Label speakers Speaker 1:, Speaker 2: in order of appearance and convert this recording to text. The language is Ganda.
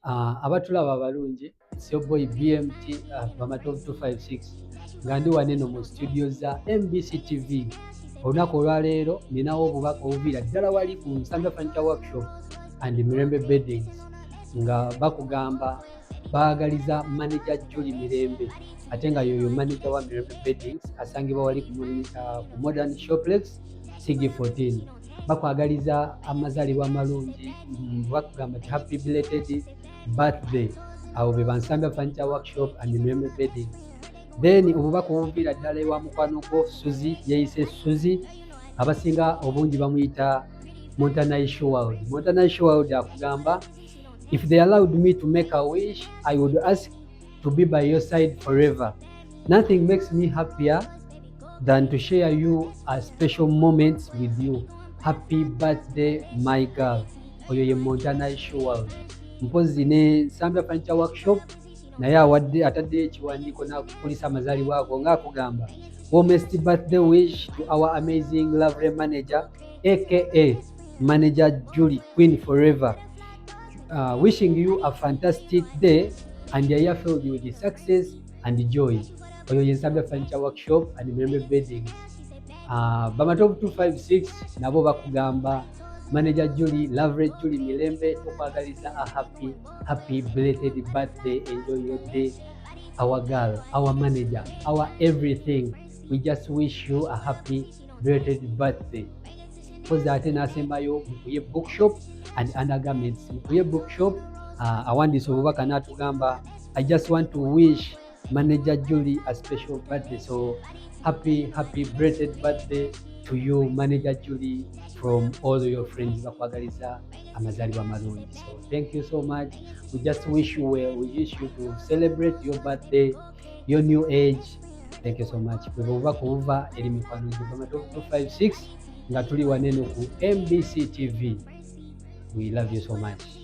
Speaker 1: Abatulaba abalungi, it's your boy BMT Bamatov 256 nga ndi waneno mu studio za MBC TV. Olunaku olwaleero ninawo obubaka obuviira ddala wali ku Nsamba Furniture Workshop and Mirembe Beddings nga bakugamba baagaliza manager Julie Mirembe ate nga yoyo manager wa Mirembe Beddings asangibwa wali ku Modern Showplex CG14. Bakwagaliza amazaalibwa amalungi, bakugamba ti happy belated birthday. Abo be Nsamba Furniture Workshop and Mirembe Beddings. Then obubaka obuviira ddala ewa mukwano gwo Suzi, yeyise Suzi, abasinga obungi bamuyita Montana World. Montana World akugamba, if they allowed me to make a wish, I would ask to be by your side forever. Nothing makes me happier than to share you a special moments with you. Happy birthday, my girl. Oyo ye Montana World. Mpozi ne Nsamba Furniture Workshop naye awadde atadde ekiwandiiko n'akukulisa amazaalibwa ago ng'akugamba, warmest birthday wish to our amazing lovely manager aka manager Julie Queen forever. Wishing you a fantastic day and a year filled with success and joy. Oyo ye Nsamba Furniture Workshop and Mirembe Beddings. Bamatov 256 nabo bakugamba manager Julie, lovely Julie Mirembe, tukwagaliza a happy belated birthday. Enjoy your day, our girl, our manager, our everything. We just wish you a happy belated birthday. Because ate nasembayo Mukuye Bookshop and Undergarments. Mukuye Bookshop awandise obubaka n'atugamba, I just want to wish manager Julie a special birthday. So happy belated birthday to you, manager Julie, from all your friends bakwagaliza amazaalibwa amalungi. So thank you so much. We just wish you well. We wish you to celebrate your birthday, your new age. Thank you so much. Bwe bubaka obuva eri mikwano gye Bamatov 256 nga tuli waneno ku MBC TV. We love you so much.